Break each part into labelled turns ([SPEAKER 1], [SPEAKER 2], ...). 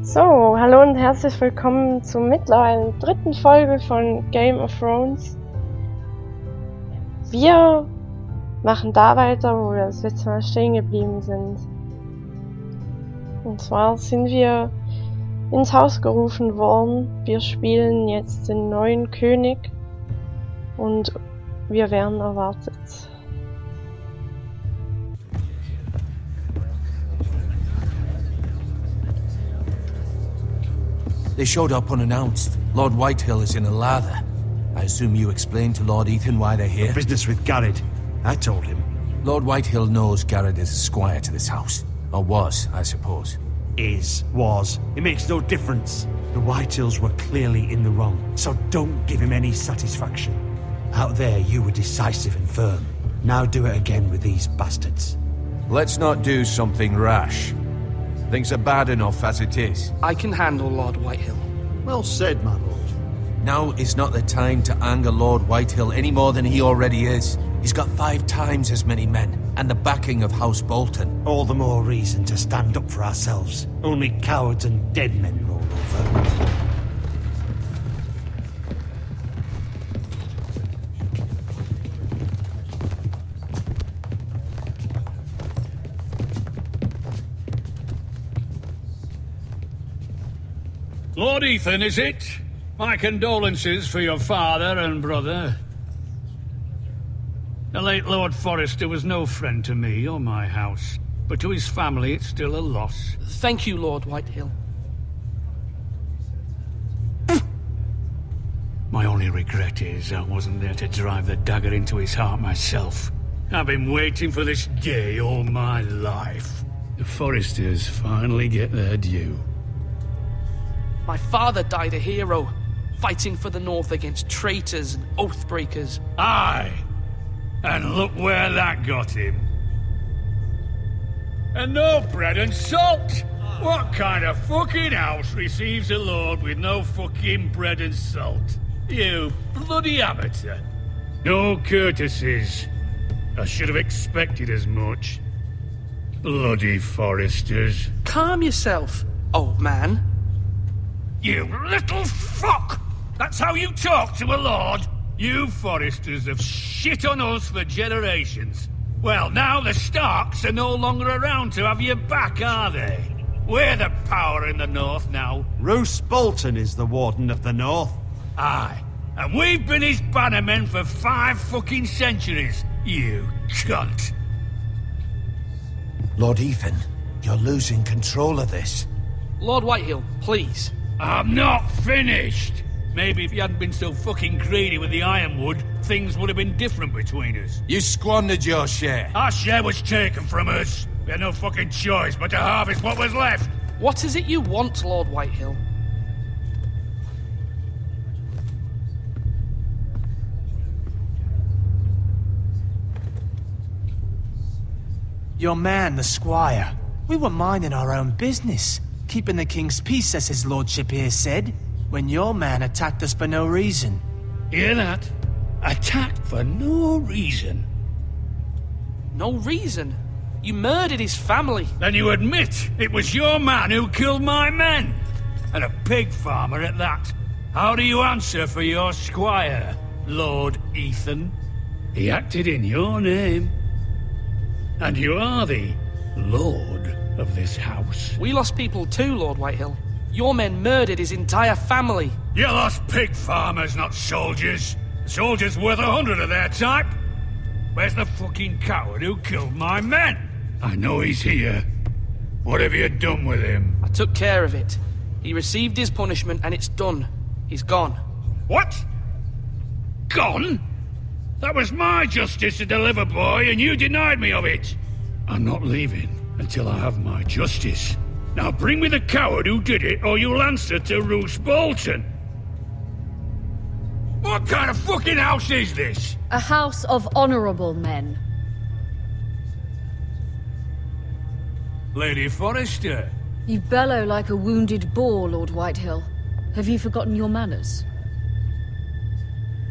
[SPEAKER 1] So, hallo und herzlich willkommen zur mittlerweile dritten Folge von Game of Thrones. Wir machen da weiter, wo wir das letzte Mal stehen geblieben sind. Und zwar sind wir ins Haus gerufen worden. Wir spielen jetzt den neuen König und wir werden erwartet.
[SPEAKER 2] They showed up unannounced. Lord Whitehill is in a lather. I assume you explained to Lord Ethan why they're here?
[SPEAKER 3] Business with Garrett. I told him.
[SPEAKER 2] Lord Whitehill knows Garrett is a squire to this house. Or was, I suppose.
[SPEAKER 3] Was. It makes no difference. The Whitehills were clearly in the wrong, so don't give him any satisfaction. Out there, you were decisive and firm. Now do it again with these bastards.
[SPEAKER 2] Let's not do something rash. Things are bad enough as it is.
[SPEAKER 4] I can handle Lord Whitehill.
[SPEAKER 3] Well said, my lord.
[SPEAKER 2] Now is not the time to anger Lord Whitehill any more than he already is. He's got 5 times as many men, and the backing of House Bolton.
[SPEAKER 3] All the more reason to stand up for ourselves. Only cowards and dead men roll over.
[SPEAKER 5] Lord Ethan, is it? My condolences for your father and brother. The late Lord Forrester was no friend to me or my house, but to his family it's still a loss.
[SPEAKER 4] Thank you, Lord Whitehill.
[SPEAKER 5] My only regret is I wasn't there to drive the dagger into his heart myself. I've been waiting for this day all my life. The Forresters finally get their due.
[SPEAKER 4] My father died a hero, fighting for the North against traitors and oathbreakers.
[SPEAKER 5] Aye! And look where that got him. And no bread and salt! What kind of fucking house receives a lord with no fucking bread and salt? You bloody amateur. No courtesies. I should have expected as much. Bloody Forresters.
[SPEAKER 4] Calm yourself, old man.
[SPEAKER 5] You little fuck! That's how you talk to a lord? You Forresters have shit on us for generations. Well, now the Starks are no longer around to have your back, are they? We're the power in the north now.
[SPEAKER 3] Roose Bolton is the Warden of the North.
[SPEAKER 5] Aye. And we've been his bannermen for 5 fucking centuries, you cunt.
[SPEAKER 2] Lord Ethan, you're losing control of this.
[SPEAKER 4] Lord Whitehill, please.
[SPEAKER 5] I'm not finished! Maybe if you hadn't been so fucking greedy with the ironwood, things would have been different between us.
[SPEAKER 2] You squandered your share.
[SPEAKER 5] Our share was taken from us. We had no fucking choice but to harvest what was left.
[SPEAKER 4] What is it you want, Lord Whitehill?
[SPEAKER 6] Your man, the squire. We were minding our own business, keeping the king's peace, as his lordship here said, when your man attacked us for no reason.
[SPEAKER 5] Hear that? Attacked for no reason.
[SPEAKER 4] No reason? You murdered his family.
[SPEAKER 5] Then you admit it was your man who killed my men. And a pig farmer at that. How do you answer for your squire, Lord Ethan? He acted in your name. And you are the lord of this house.
[SPEAKER 4] We lost people too, Lord Whitehill. Your men murdered his entire family.
[SPEAKER 5] You lost pig farmers, not soldiers. Soldiers worth 100 of their type. Where's the fucking coward who killed my men? I know he's here. What have you done with him?
[SPEAKER 4] I took care of it. He received his punishment and it's done. He's gone.
[SPEAKER 5] What? Gone? That was my justice to deliver, boy, and you denied me of it. I'm not leaving until I have my justice. Now bring me the coward who did it, or you'll answer to Roose Bolton. What kind of fucking house is this?
[SPEAKER 7] A house of honorable men.
[SPEAKER 5] Lady Forrester.
[SPEAKER 7] You bellow like a wounded boar, Lord Whitehill. Have you forgotten your manners?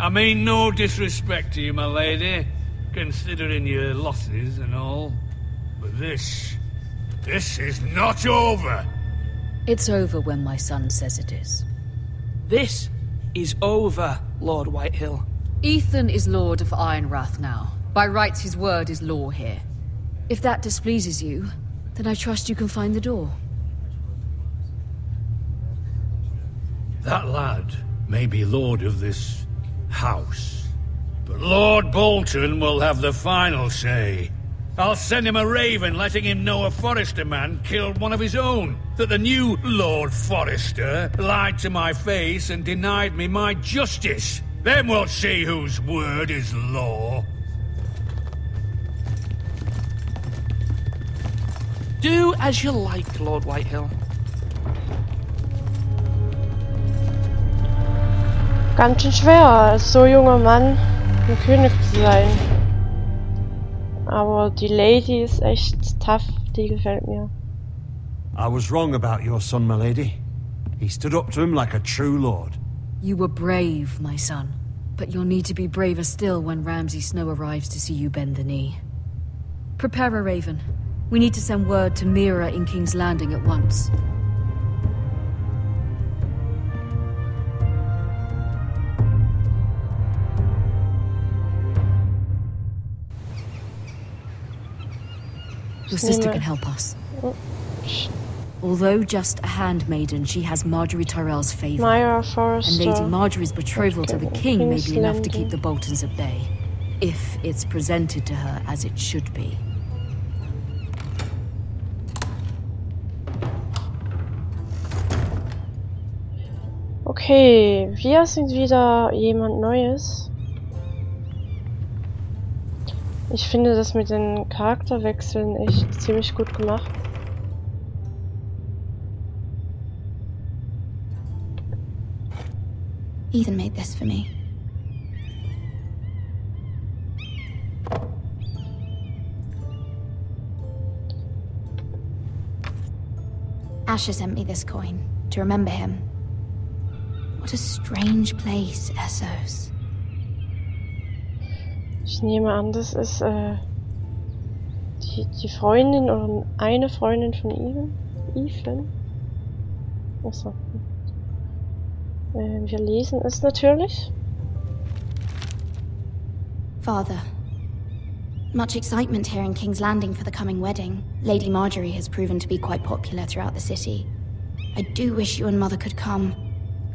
[SPEAKER 5] I mean no disrespect to you, my lady, considering your losses and all. But this is not over.
[SPEAKER 7] It's over when my son says it is.
[SPEAKER 4] This is over, Lord Whitehill.
[SPEAKER 7] Ethan is Lord of Ironrath now. By rights, his word is law here. If that displeases you, then I trust you can find the door.
[SPEAKER 5] That lad may be lord of this house, but Lord Bolton will have the final say. I'll send him a raven letting him know a Forrester man killed one of his own, that the new Lord Forrester lied to my face and denied me my justice. Then we'll see whose word is law.
[SPEAKER 4] Do as you like, Lord Whitehill.
[SPEAKER 1] Ganz schön schwer, als so junger Mann ein König zu sein. Aber die Lady ist echt tough, die gefällt mir.
[SPEAKER 3] I was wrong about your son, my lady. He stood up to him like a true lord.
[SPEAKER 7] You were brave, my son. But you'll need to be braver still when Ramsay Snow arrives to see you bend the knee. Prepare a raven. We need to send word to Mira in King's Landing at once. Your sister can help us. Although just a handmaiden, she has Marjorie Tyrell's favor.
[SPEAKER 1] Myra Forrester.
[SPEAKER 7] And Lady Marjorie's betrothal to the king may be enough to keep the Boltons at bay. If it's presented to her as it should be.
[SPEAKER 1] Okay, wir sind wieder jemand Neues. Ich finde das mit den Charakterwechseln echt ziemlich gut gemacht.
[SPEAKER 8] Ethan made this for me. Asher sent me this coin to remember him. What a strange place, Essos.
[SPEAKER 1] Ich nehme an, das ist die Freundin oder eine Freundin von Ethan. Achso. Wir lesen es natürlich.
[SPEAKER 8] Father, much excitement here in King's Landing for the coming wedding. Lady Marjorie has proven to be quite popular throughout the city. I do wish you and Mother could come,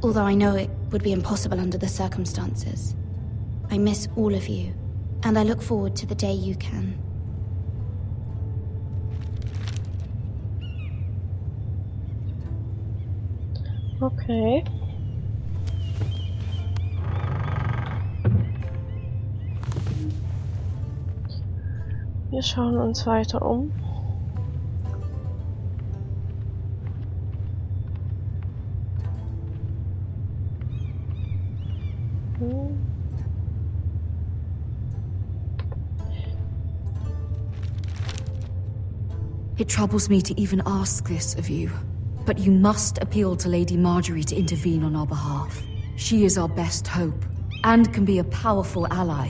[SPEAKER 8] although I know it would be impossible under the circumstances. I miss all of you, and I look forward to the day you can.
[SPEAKER 1] Okay. Wir schauen uns weiter um.
[SPEAKER 7] It troubles me to even ask this of you, but you must appeal to Lady Marjorie to intervene on our behalf. She is our best hope, and can be a powerful ally,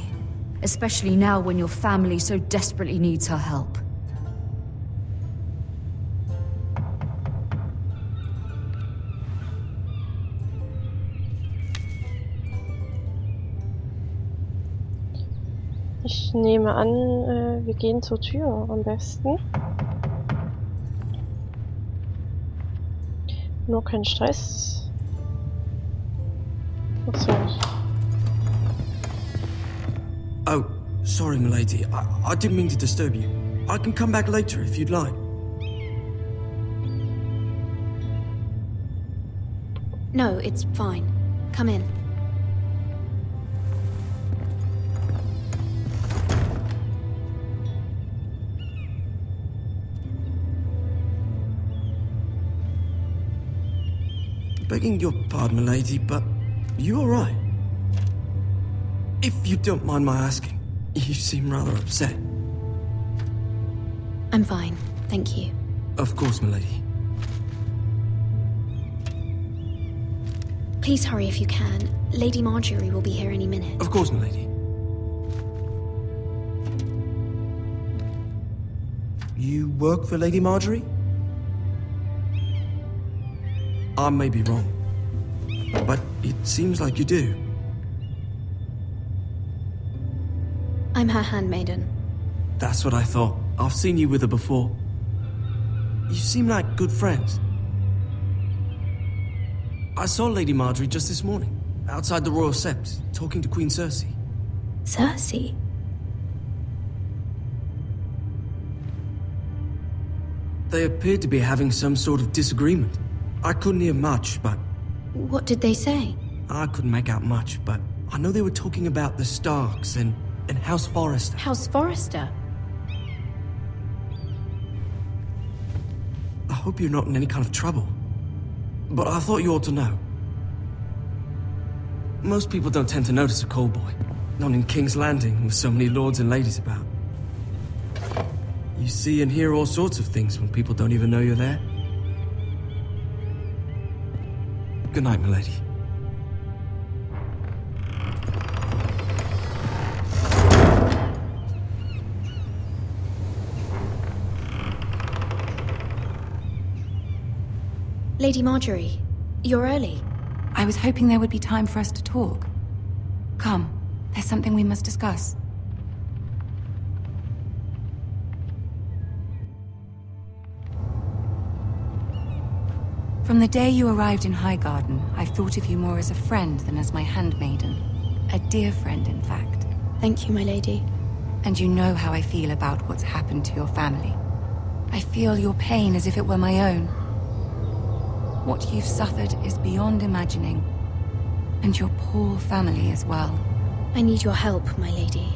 [SPEAKER 7] especially now when your family so desperately needs her help.
[SPEAKER 1] Ich nehme an, wir gehen zur Tür am besten. Nur kein Stress. Achso.
[SPEAKER 9] Oh, sorry, milady. I didn't mean to disturb you. I can come back later if you'd like.
[SPEAKER 8] No, it's fine. Come in.
[SPEAKER 9] Begging your pardon, milady, but you all right? If you don't mind my asking, you seem rather upset.
[SPEAKER 8] I'm fine, thank you.
[SPEAKER 9] Of course, milady.
[SPEAKER 8] Please hurry if you can. Lady Marjorie will be here any minute.
[SPEAKER 9] Of course, milady. You work for Lady Marjorie? I may be wrong, but it seems like you do.
[SPEAKER 8] I'm her handmaiden.
[SPEAKER 9] That's what I thought. I've seen you with her before. You seem like good friends. I saw Lady Marjorie just this morning, outside the Royal Sept, talking to Queen Cersei.
[SPEAKER 8] Cersei?
[SPEAKER 9] They appeared to be having some sort of disagreement. I couldn't hear much, but...
[SPEAKER 8] What did they say?
[SPEAKER 9] I couldn't make out much, but I know they were talking about the Starks and House Forrester.
[SPEAKER 8] House Forrester?
[SPEAKER 9] I hope you're not in any kind of trouble. But I thought you ought to know. Most people don't tend to notice a callboy. Not in King's Landing, with so many lords and ladies about. You see and hear all sorts of things when people don't even know you're there. Good night, milady.
[SPEAKER 8] Lady Marjorie, you're early.
[SPEAKER 10] I was hoping there would be time for us to talk. Come, there's something we must discuss. From the day you arrived in Highgarden, I've thought of you more as a friend than as my handmaiden. A dear friend, in fact.
[SPEAKER 8] Thank you, my lady.
[SPEAKER 10] And you know how I feel about what's happened to your family. I feel your pain as if it were my own. What you've suffered is beyond imagining. And your poor family as well.
[SPEAKER 8] I need your help, my lady.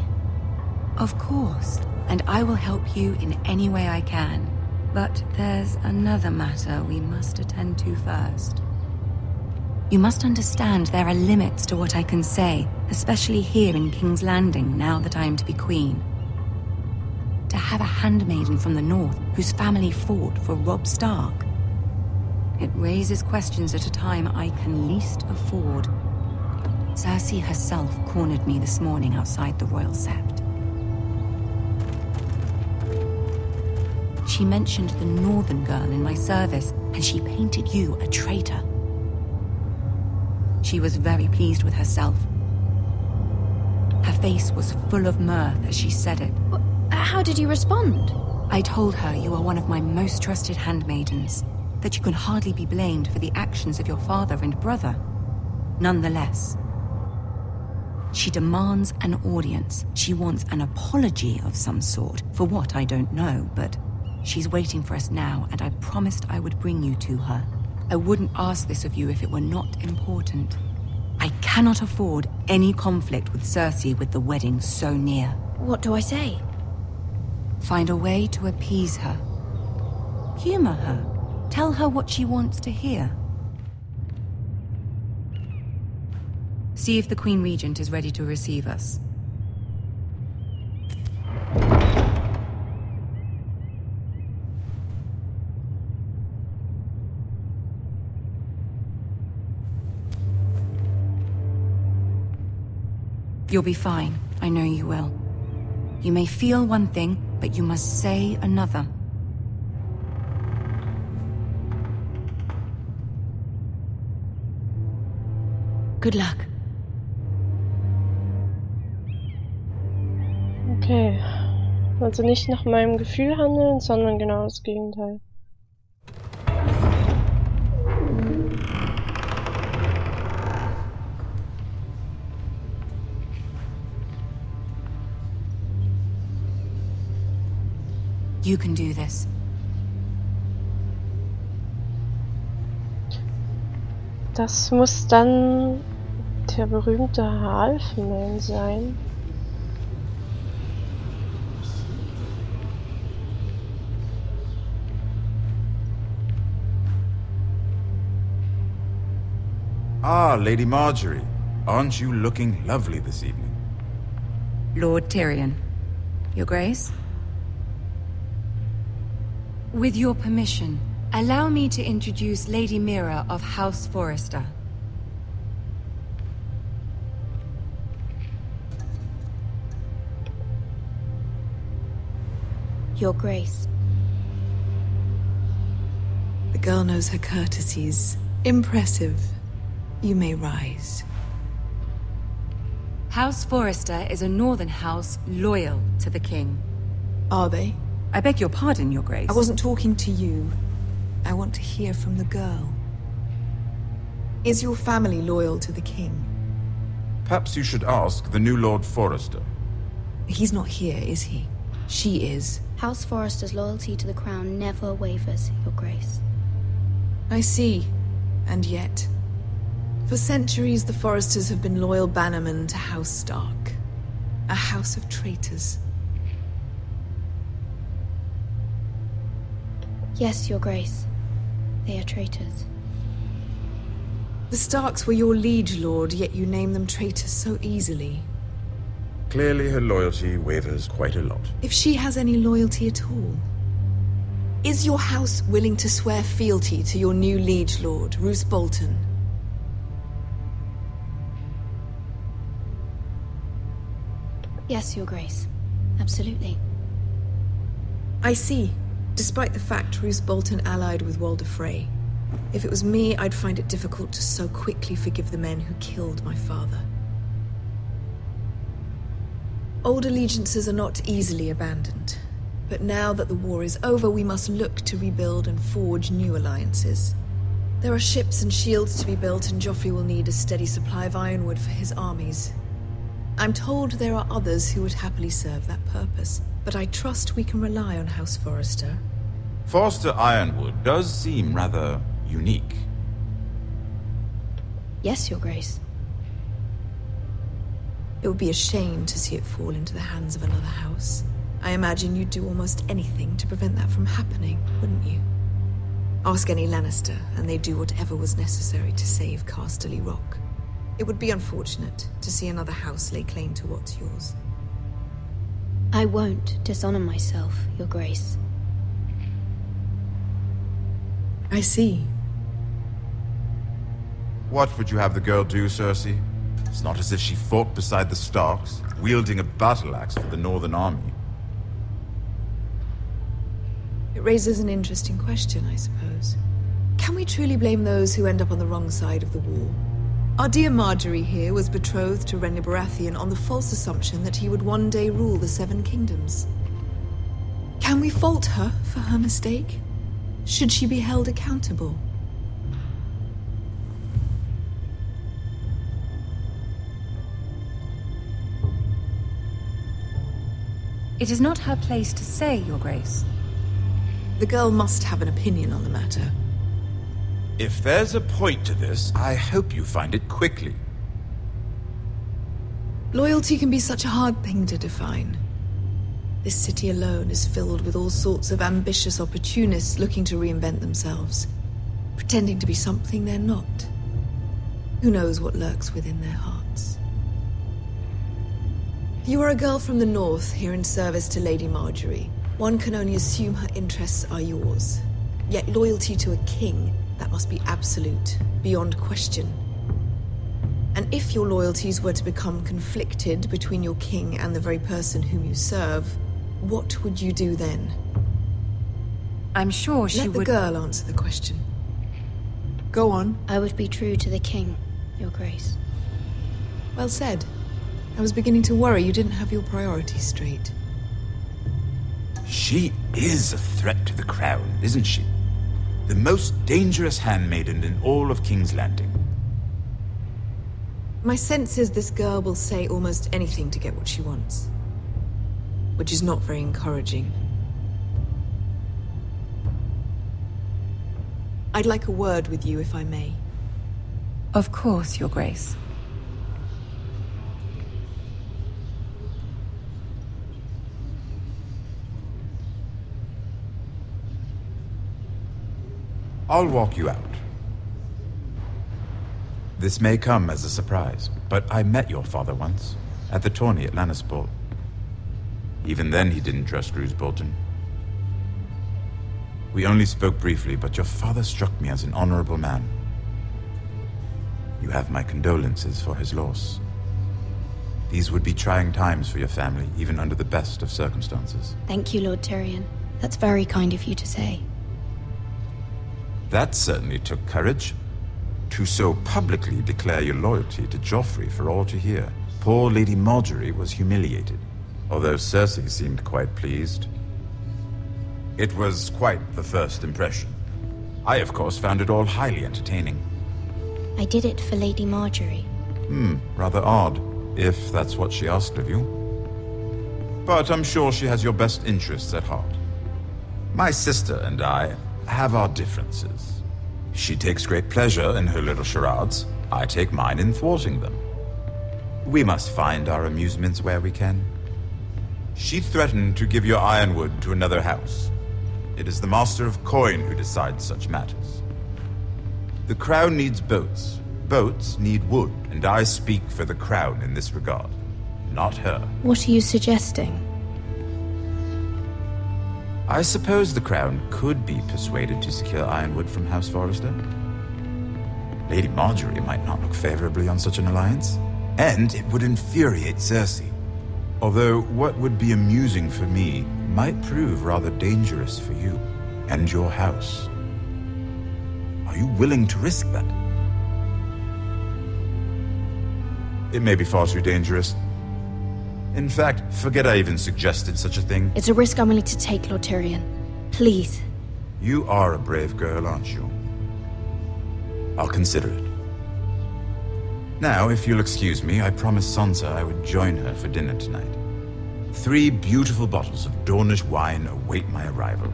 [SPEAKER 10] Of course, and I will help you in any way I can. But there's another matter we must attend to first. You must understand there are limits to what I can say, especially here in King's Landing, now that I am to be queen. To have a handmaiden from the north whose family fought for Robb Stark. It raises questions at a time I can least afford. Cersei herself cornered me this morning outside the Royal Sept. She mentioned the northern girl in my service, and she painted you a traitor. She was very pleased with herself. Her face was full of mirth as she said it.
[SPEAKER 8] How did you respond?
[SPEAKER 10] I told her you are one of my most trusted handmaidens, that you can hardly be blamed for the actions of your father and brother. Nonetheless, she demands an audience. She wants an apology of some sort, for what I don't know, but she's waiting for us now, and I promised I would bring you to her. I wouldn't ask this of you if it were not important. I cannot afford any conflict with Cersei with the wedding so near.
[SPEAKER 8] What do I say?
[SPEAKER 10] Find a way to appease her. Humor her. Tell her what she wants to hear. See if the Queen Regent is ready to receive us. You'll be fine. I know you will. You may feel one thing, but you must say another. Good luck.
[SPEAKER 1] Okay. Also nicht nach meinem Gefühl handeln, sondern genau das Gegenteil.
[SPEAKER 10] You can do this.
[SPEAKER 1] Das muss dann der berühmte Halfman sein.
[SPEAKER 11] Ah, Lady Marjorie. Aren't you looking lovely this evening?
[SPEAKER 10] Lord Tyrion. Your Grace? With your permission, allow me to introduce Lady Mira of House Forrester.
[SPEAKER 8] Your Grace.
[SPEAKER 12] The girl knows her courtesies Impressive. You may rise.
[SPEAKER 10] House Forrester is a northern house loyal to the king.
[SPEAKER 12] Are they?
[SPEAKER 10] I beg your pardon, Your Grace.
[SPEAKER 12] I wasn't talking to you. I want to hear from the girl. Is your family loyal to the king?
[SPEAKER 11] Perhaps you should ask the new Lord Forrester.
[SPEAKER 12] He's not here, is he? She is.
[SPEAKER 8] House Forrester's loyalty to the crown never wavers, Your Grace.
[SPEAKER 12] I see. And yet, for centuries the Forresters have been loyal bannermen to House Stark. A house of traitors.
[SPEAKER 8] Yes, Your Grace. They are traitors.
[SPEAKER 12] The Starks were your liege lord, yet you name them traitors so easily.
[SPEAKER 11] Clearly her loyalty wavers quite a lot.
[SPEAKER 12] If she has any loyalty at all. Is your house willing to swear fealty to your new liege lord, Roose Bolton?
[SPEAKER 8] Yes, Your Grace. Absolutely.
[SPEAKER 12] I see. Despite the fact Roose Bolton allied with Walder Frey. If it was me, I'd find it difficult to so quickly forgive the men who killed my father. Old allegiances are not easily abandoned. But now that the war is over, we must look to rebuild and forge new alliances. There are ships and shields to be built, and Joffrey will need a steady supply of ironwood for his armies. I'm told there are others who would happily serve that purpose, but I trust we can rely on House Forrester.
[SPEAKER 11] Forrester Ironwood does seem rather unique.
[SPEAKER 8] Yes, Your Grace.
[SPEAKER 12] It would be a shame to see it fall into the hands of another house. I imagine you'd do almost anything to prevent that from happening, wouldn't you? Ask any Lannister, and they'd do whatever was necessary to save Casterly Rock. It would be unfortunate to see another house lay claim to what's yours.
[SPEAKER 8] I won't dishonor myself, Your Grace.
[SPEAKER 12] I see.
[SPEAKER 11] What would you have the girl do, Cersei? It's not as if she fought beside the Starks, wielding a battle axe for the Northern Army.
[SPEAKER 12] It raises an interesting question, I suppose. Can we truly blame those who end up on the wrong side of the war? Our dear Marjorie here was betrothed to Renly Baratheon on the false assumption that he would one day rule the Seven Kingdoms. Can we fault her for her mistake? Should she be held accountable?
[SPEAKER 10] It is not her place to say, Your Grace.
[SPEAKER 12] The girl must have an opinion on the matter.
[SPEAKER 11] If there's a point to this, I hope you find it quickly.
[SPEAKER 12] Loyalty can be such a hard thing to define. This city alone is filled with all sorts of ambitious opportunists looking to reinvent themselves, pretending to be something they're not. Who knows what lurks within their hearts? You are a girl from the north, here in service to Lady Marjorie. One can only assume her interests are yours. Yet loyalty to a king, that must be absolute, beyond question. And if your loyalties were to become conflicted between your king and the very person whom you serve, what would you do then?
[SPEAKER 10] I'm sure she would...
[SPEAKER 12] Let the girl answer the question. Go on.
[SPEAKER 8] I would be true to the king, Your Grace.
[SPEAKER 12] Well said. I was beginning to worry you didn't have your priorities straight.
[SPEAKER 11] She is a threat to the crown, isn't she? The most dangerous handmaiden in all of King's Landing.
[SPEAKER 12] My sense is this girl will say almost anything to get what she wants. Which is not very encouraging. I'd like a word with you, if I may.
[SPEAKER 10] Of course, Your Grace.
[SPEAKER 11] I'll walk you out. This may come as a surprise, but I met your father once, at the tourney at Lannisport. Even then he didn't trust Roose Bolton. We only spoke briefly, but your father struck me as an honorable man. You have my condolences for his loss. These would be trying times for your family, even under the best of circumstances.
[SPEAKER 8] Thank you, Lord Tyrion. That's very kind of you to say.
[SPEAKER 11] That certainly took courage. to so publicly declare your loyalty to Joffrey for all to hear. Poor Lady Margaery was humiliated, although Cersei seemed quite pleased. It was quite the first impression. I, of course, found it all highly entertaining.
[SPEAKER 8] I did it for Lady Margaery.
[SPEAKER 11] Rather odd, if that's what she asked of you. But I'm sure she has your best interests at heart. My sister and I have our differences. She takes great pleasure in her little charades. I take mine in thwarting them. We must find our amusements where we can. She threatened to give your ironwood to another house. It is the Master of Coin who decides such matters. The Crown needs boats. Boats need wood, and I speak for the Crown in this regard, not her.
[SPEAKER 8] What are you suggesting?
[SPEAKER 11] I suppose the Crown could be persuaded to secure ironwood from House Forrester. Lady Margaery might not look favorably on such an alliance, and it would infuriate Cersei. Although what would be amusing for me might prove rather dangerous for you and your house. Are you willing to risk that? It may be far too dangerous. In fact, forget I even suggested such a thing.
[SPEAKER 8] It's a risk I'm willing to take, Lord Tyrion. Please.
[SPEAKER 11] You are a brave girl, aren't you? I'll consider it. Now, if you'll excuse me, I promised Sansa I would join her for dinner tonight. 3 beautiful bottles of Dornish wine await my arrival.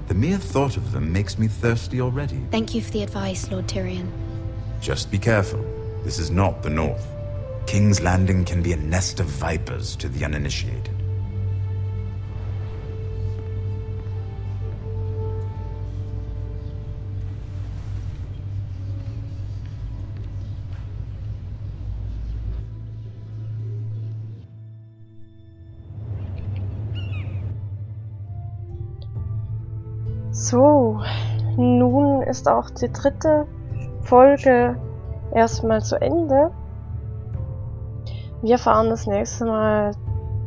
[SPEAKER 11] The mere thought of them makes me thirsty already.
[SPEAKER 8] Thank you for the advice, Lord Tyrion.
[SPEAKER 11] Just be careful. This is not the North. King's Landing can be a nest of vipers to the uninitiated.
[SPEAKER 1] So, nun ist auch die 3. Folge erstmal zu Ende. Wir fahren das nächste Mal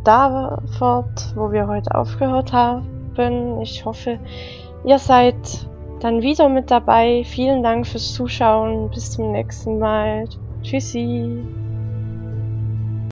[SPEAKER 1] da fort, wo wir heute aufgehört haben. Ich hoffe, ihr seid dann wieder mit dabei. Vielen Dank fürs Zuschauen. Bis zum nächsten Mal. Tschüssi.